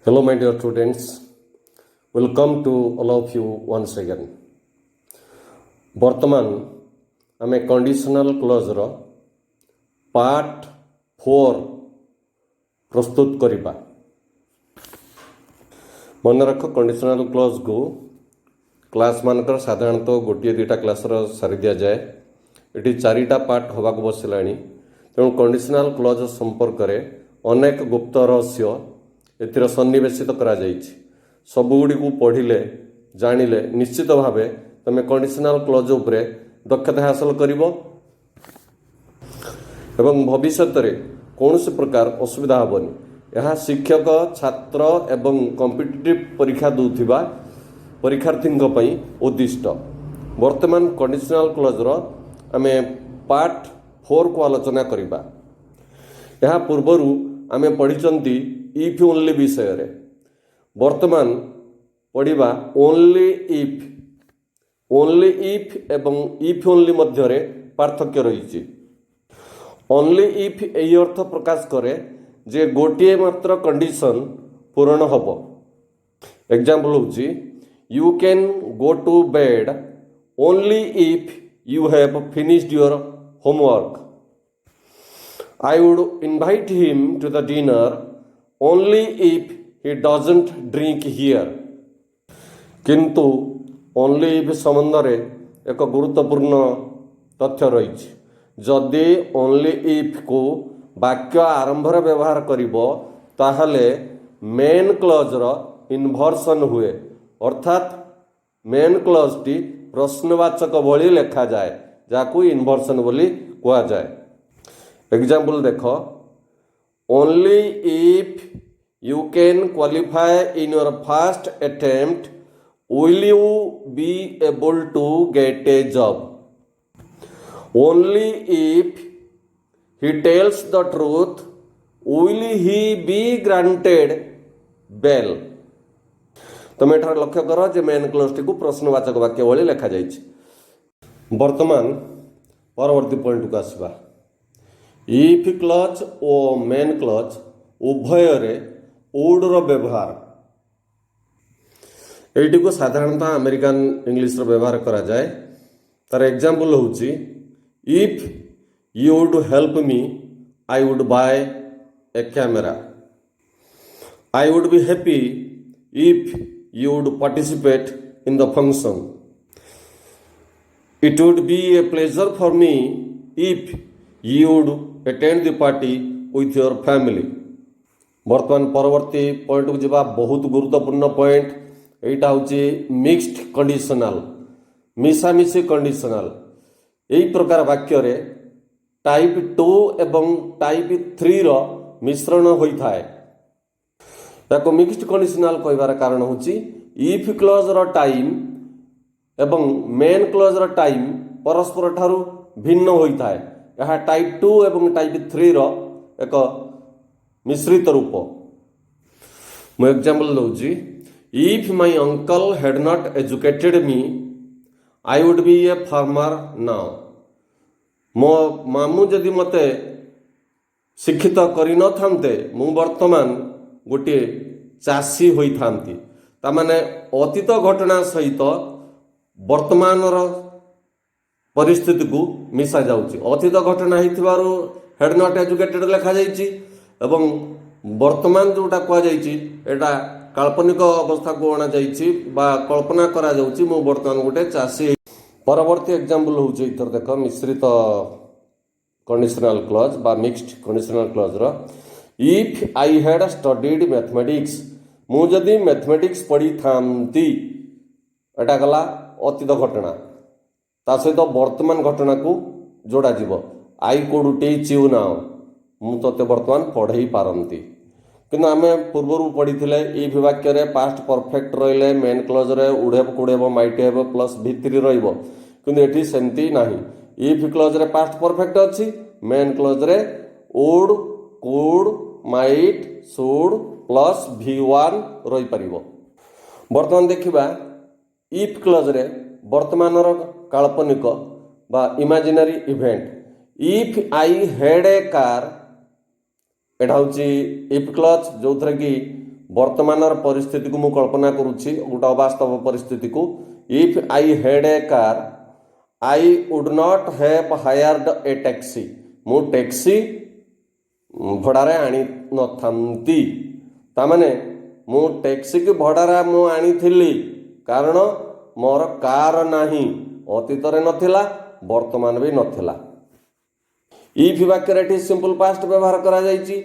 Hello, my dear students. Welcome to all of you once again. ବର୍ତ୍ତମାନ ଆମେ conditional କ୍ଲଜ୍ର part 4 ପ୍ରସ୍ତୁତ କରିବା। ମନେ ରଖ କଣ୍ଡିସନାଲ କ୍ଲଜ୍କୁ କ୍ଲାସ୍ମାନଙ୍କର ସାଧାରଣତଃ ଗୋଟିଏ ଦୁଇଟା କ୍ଲାସ୍ର ସାରି ଦିଆଯାଏ। ଏଠି 4ଟା ପାର୍ଟ ହେବାକୁ ବସିଲାଣି। ତେଣୁ କଣ୍ଡିସନାଲ କ୍ଲଜ୍ ସମ୍ପର୍କରେ ଅନେକ ଗୁପ୍ତ ରହସ୍ୟ ଏଥିରେ ସନ୍ନିବେଶିତ କରାଯାଇଛି। ସବୁଗୁଡ଼ିକୁ ପଢ଼ିଲେ ଜାଣିଲେ ନିଶ୍ଚିତ ଭାବେ ତୁମେ କଣ୍ଡିସନାଲ କ୍ଲଜ୍ ଉପରେ ଦକ୍ଷତା ହାସଲ କରିବ ଏବଂ ଭବିଷ୍ୟତରେ କୌଣସି ପ୍ରକାର ଅସୁବିଧା ହେବନି। ଏହା ଶିକ୍ଷକ ଛାତ୍ର ଏବଂ କମ୍ପିଟିଟିଭ୍ ପରୀକ୍ଷା ଦେଉଥିବା ପରୀକ୍ଷାର୍ଥୀଙ୍କ ପାଇଁ ଉଦ୍ଦିଷ୍ଟ। ବର୍ତ୍ତମାନ କଣ୍ଡିସନାଲ କ୍ଲଜ୍ର ଆମେ ପାର୍ଟ 4କୁ ଆଲୋଚନା କରିବା। ଏହା ପୂର୍ବରୁ ଆମେ ପଢ଼ିଛନ୍ତି ଇଫ୍ ଓନ୍ଲି ବିଷୟରେ। ବର୍ତ୍ତମାନ ପଢ଼ିବା ଓନ୍ଲି ଇଫ୍। ଓନ୍ଲି ଇଫ୍ ଏବଂ ଇଫ୍ ଓନ୍ଲି ମଧ୍ୟରେ ପାର୍ଥକ୍ୟ ରହିଛି। ଓନ୍ଲି ଇଫ୍ ଏହି ଅର୍ଥ ପ୍ରକାଶ କରେ ଯେ ଗୋଟିଏ ମାତ୍ର କଣ୍ଡିସନ୍ ପୂରଣ ହେବ। ଏକ୍ଜାମ୍ପଲ୍ ହେଉଛି you can go to bed only if you have finished your homework. I would invite him to the dinner only if he doesn't drink here. କିନ୍ତୁ only if ସମ୍ବନ୍ଧରେ ଏକ ଗୁରୁତ୍ୱପୂର୍ଣ୍ଣ ତଥ୍ୟ ରହିଛି। ଯଦି only ifକୁ ବାକ୍ୟ ଆରମ୍ଭରେ ବ୍ୟବହାର କରିବ ତାହେଲେ ମେନ୍ କ୍ଲଜ୍ର ଇନଭର୍ସନ୍ ହୁଏ, ଅର୍ଥାତ୍ ମେନ୍ କ୍ଲଜ୍ଟି ପ୍ରଶ୍ନବାଚକ ଭଳି ଲେଖାଯାଏ, ଯାହାକୁ ଇନଭର୍ସନ୍ ବୋଲି କୁହାଯାଏ। एग्जाम्पल देख only if you can qualify in your first attempt will you be able to get a job. Only if he tells the truth will he be granted bail. तुम एठार लक्ष्य कर जे main क्लोजटी को प्रश्नवाचक वाक्य भली लेखा जाइछि। वर्तमान परवर्ती पॉइंट को आसबा। इफ क्लज और मेन क्लज उभयरे वुड व्यवहार एटी को साधारणतः अमेरिकन इंग्लिश व्यवहार करा जाए। तार एग्जांपल होची if you would help me I would buy A camera. I would be happy if you would participate in the function. It would be a pleasure for me if you would attend the party with your family. बर्तमान परवर्ती point को जीवा बहुत गुरुत्वपूर्ण point एटा होची mixed conditional, मिसामिसी conditional. यही प्रकार वाक्य रे टाइप 2 एवं टाइप 3 रो मिश्रण होता है। ताको मिक्स्ड कंडीशनल कहबार कारण होची इफ क्लॉज रो टाइम एवं मेन क्लॉज रो टाइम परस्पर ठारू भिन्न होता है। यह टाइप 2 एवं टाइप 3 रो एक मिश्रित रूप। मु एग्जांपल दउची if my uncle had not educated me I would be a farmer now. मो मामू जदि मते शिक्षित करि न थांते मु वर्तमान गोटे चाषी होई थांती। ता माने अतीत घटना सहित वर्तमान रो परिस्थिति को मिसा जाउची। अतीत घटना हिथिबारु हेड नॉट एजुकेटेड लेखा जाइची एवं वर्तमान जोटा कुआ जाइची एटा काल्पनिक अवस्था को अणा जाइची बा कल्पना करा जाउची मु वर्तमान गोटे चाषी। परवर्ती एग्जांपल होउची इधर देखो मिश्रित कंडीशनल क्लॉज बा मिक्स्ड कंडीशनल क्लॉज रो if I had studied mathematics. मु जदि मैथमेटिक्स पढ़ी थांती एटा गला अतीत घटना। ता सहित वर्तमान घटना को जोड़ा जीव I could teach you now. मु तते वर्तमान पढ़ाई पारंती। किंतु आमे पूर्व पढ़ी इफ वाक्य रे पास्ट परफेक्ट रहिले मेन क्लॉज रे would have could have might have plus V3 रहइबो। किंतु एठी सेमती नाही। इफ क्लॉज रे पास्ट परफेक्ट अछि, मेन क्लॉज रे would could might should plus V1 रही परिबो। वर्तमान देखिबा इफ क्लॉज रे वर्तमान काल्पनिक बा imaginary event if I had a car एटा होची इफ क्लॉज जो थरे कि वर्तमान परिस्थिति को मु कल्पना करुच्ची गोटे अवास्तव परिस्थिति को। If I had a car I would not have hired A taxi, मु टैक्सी भड़ारे आनी न थांती। तामाने मु टैक्सी की भड़ारा मु आनी थिली कारण मोर कार नाही, अतीत रे नथिला वर्तमान भी नथिला। इफ वाक्य रे सिंपल पास्ट व्यवहार करा जायछि,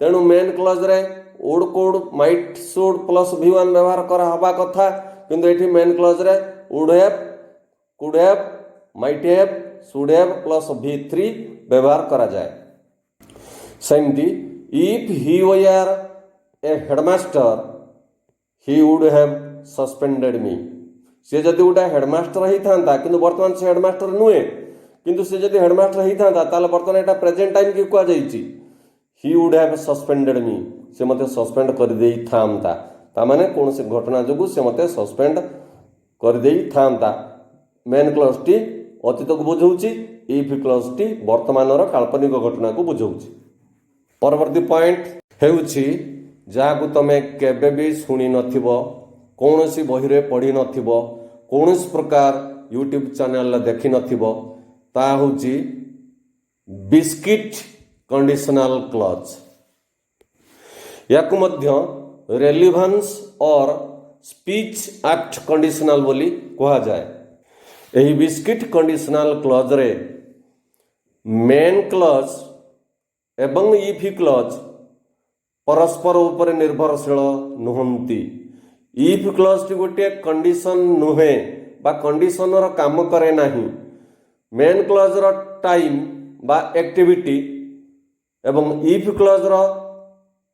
तेणु मेन क्लॉज रे would could might should plus V1 व्यवहार करा हबा कथा, किंतु एठी मेन क्लॉज रे would have could have might have should have plus V3 व्यवहार करा जाए। सेमती if he were a headmaster he would have suspended me, से जदि गोटे हेडमास्टर ही था किंतु वर्तमान से हेडमास्टर नुहे, किंतु से जदि हेडमास्टर ही था ताले वर्तमान एटा प्रेजेंट टाइम की कुआ जायछि। ही वुड हैव सस्पेंडेड मी, से मते सस्पेंड कर देई थामता, ता माने कोनसे घटना जोगु से मते सस्पेंड कर देई थामता। मेन क्लॉज टी अतीत को बुझाउछि, इफ क्लॉज टी वर्तमान रो काल्पनिक घटना को बुझाउछि। परवर्ती पॉइंट हेउछि जाहाकु तमे केबे भी सुनी नथिबो, कौनसी बही रे पढ़ी नथिबो, कौनसी प्रकार यूट्यूब चैनल देखि नथिबो, ता होछि बिस्किट कंडीशनल क्लॉज। याकु मध्य रेलिवेंस और स्पीच एक्ट कंडीशनल बोली कहा जाए। एही बिस्किट कंडीशनल क्लॉज रे मेन क्लॉज एवं इफ क्लॉज परस्पर उपर निर्भरशील नुहंती। इफ क्लॉज टी गोटे कंडीशन नुहे बा कंडीशन रो काम करे नाही। मेन क्लॉज रो टाइम बा एक्टिविटी एवं इफ क्लॉज रो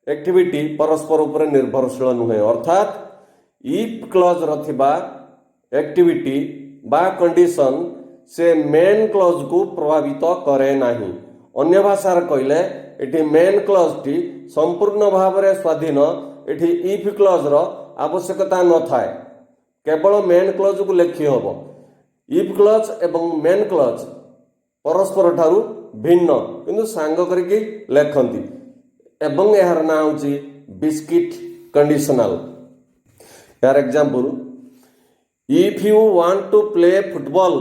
एक्टिविटी परस्पर उपर निर्भरशील नुहे, अर्थात इफ क्लॉज रो थिबा एक्टिविटी बा कंडीशन से मेन क्लॉज को प्रभावित करे नाही। अन्य भाषा कहले एठी मेन क्लॉज टी संपूर्ण भाव में स्वाधीन, एठी इफ क्लॉज रो आवश्यकता न थाए, केवल मेन क्लॉज को लेखि हबो। इफ क्लॉज एवं मेन क्लॉज परस्पर ठारू भिन्न किंतु सांग करके लेखंती एवं यार ना होची बिस्किट कंडीशनल। यार example, if you want to play football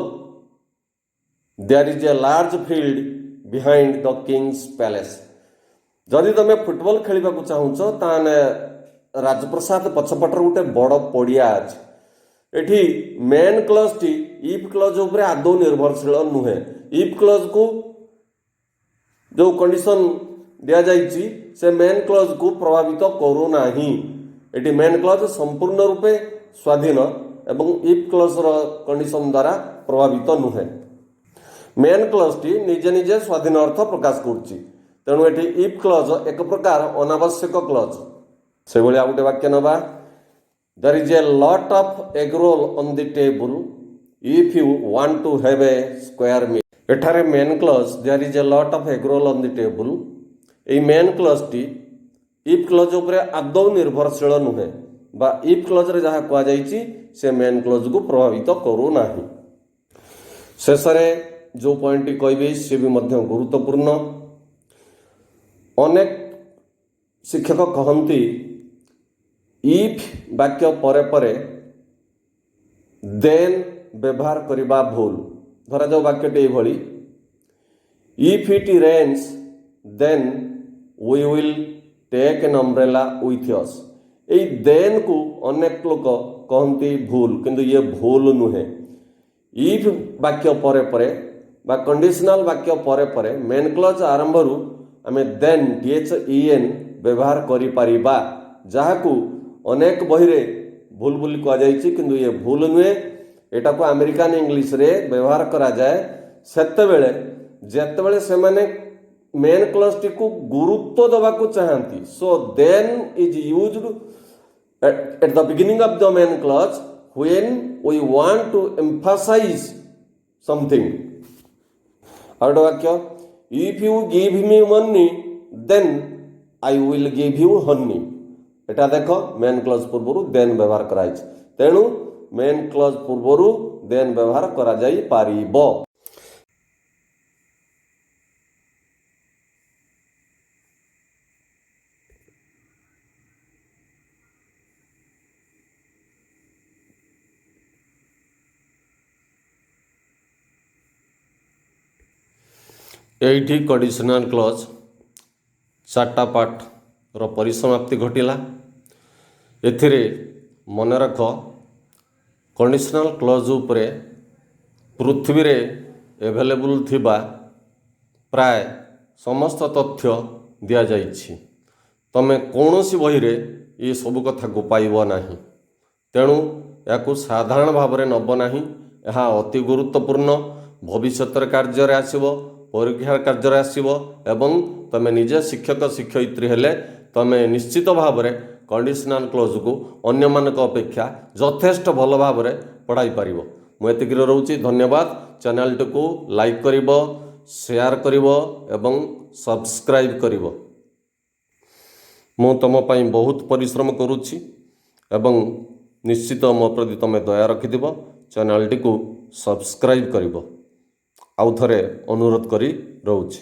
there is a large field behind the king's palace. जदि तुम फुटबॉल खेलवा को चाहूच ताने राजप्रसाद पछपटर गोटे बड़ पड़िया अछि। एठी मेन क्लॉज टी इफ क्लॉज उपरे आदौ निर्भरशील नुहे। इफ क्लॉज को जो कंडीशन दिया जाइछि से मेन क्लॉज को प्रभावित करू नाही। एटी मेन क्लॉज संपूर्ण रूपे स्वाधीन एवं इफ क्लॉज रो कंडीशन द्वारा प्रभावित नुहे। मेन क्लॉज टी निजे निजे स्वाधीन अर्थ प्रकाश करुछि, तेणु एटी इफ क्लॉज एक प्रकार अनावश्यक क्लॉज। से भली आ गोटे वाक्य नबा, there is a lot of egg roll on the table if you want to have a square meal. एठारे main clause there is a lot of egg roll on the table, a main clause टी if clause उपरे आदौ निर्भरशील नुहे बा if clause रे जहा कहा जाइछि से मेन क्लॉज को प्रभावित करू नाही। शेषरे जो पॉइंट टी कहबी से भी मध्य गुरुत्वपूर्ण। अनेक शिक्षक कहती इफ वाक्य परे परे देन व्यवहार करबा भूल। धरा जाओ वाक्यटी एभली, if it rains then we will take an umbrella with us. ए देन को अनेक लोक कहती भूल, किंतु ये भूल नुहे। इफ वाक्य परे परे बा कंडीशनल वाक्य परे परे मेन क्लॉज आरंभ रु आमे देन THEN व्यवहार करि परिबा, जहाकू अनेक बही रे भूल बोली कहा जाइछि, किंतु ये भूल नुहे। एटा को अमेरिकन इंग्लिश रे व्यवहार करा जाए सेतेबेले जेतेबेले से माने मेन क्लॉज टी को गुरुत्व दबा को चाहती। So then is used at the beginning of the main clause when we want to emphasize something. और वाक्य, if you give me money then I will give you honey. एटा देखो main clause पूर्व देन व्यवहार कराई, तेणु main clause पूर्व then व्यवहार करा जाई पारिबो। ଏଇଠି କଣ୍ଡିସନାଲ କ୍ଲଜ୍ 4ଟା ପାର୍ଟର ପରିସମାପ୍ତି ଘଟିଲା। ଏଥିରେ ମନେ ରଖ କଣ୍ଡିସନାଲ କ୍ଲଜ୍ ଉପରେ ପୃଥିବୀରେ ଏଭେଲେବୁଲ୍ ଥିବା ପ୍ରାୟ ସମସ୍ତ ତଥ୍ୟ ଦିଆଯାଇଛି। ତମେ କୌଣସି ବହିରେ ଏସବୁ କଥାକୁ ପାଇବ ନାହିଁ, ତେଣୁ ଏହାକୁ ସାଧାରଣ ଭାବରେ ନେବ ନାହିଁ। ଏହା ଅତି ଗୁରୁତ୍ୱପୂର୍ଣ୍ଣ, ଭବିଷ୍ୟତରେ କାର୍ଯ୍ୟରେ ଆସିବ, ପରୀକ୍ଷା କାର୍ଯ୍ୟରେ ଆସିବ ଏବଂ ତମେ ନିଜେ ଶିକ୍ଷକ ଶିକ୍ଷୟିତ୍ରୀ ହେଲେ ତମେ ନିଶ୍ଚିତ ଭାବରେ କଣ୍ଡିସନାଲ କ୍ଲୋଜ୍କୁ ଅନ୍ୟମାନଙ୍କ ଅପେକ୍ଷା ଯଥେଷ୍ଟ ଭଲ ଭାବରେ ପଢ଼ାଇ ପାରିବ। ମୁଁ ଏତିକିରେ ରହୁଛି। ଧନ୍ୟବାଦ। ଚ୍ୟାନେଲଟିକୁ ଲାଇକ୍ କରିବ, ସେୟାର କରିବ ଏବଂ ସବସ୍କ୍ରାଇବ୍ କରିବ। ମୁଁ ତୁମ ପାଇଁ ବହୁତ ପରିଶ୍ରମ କରୁଛି ଏବଂ ନିଶ୍ଚିତ ମୋ ପ୍ରତି ତୁମେ ଦୟା ରଖିଥିବ। ଚ୍ୟାନେଲଟିକୁ ସବସ୍କ୍ରାଇବ୍ କରିବ। ଆଉ ଥରେ ଅନୁରୋଧ କରି ରହୁଛି।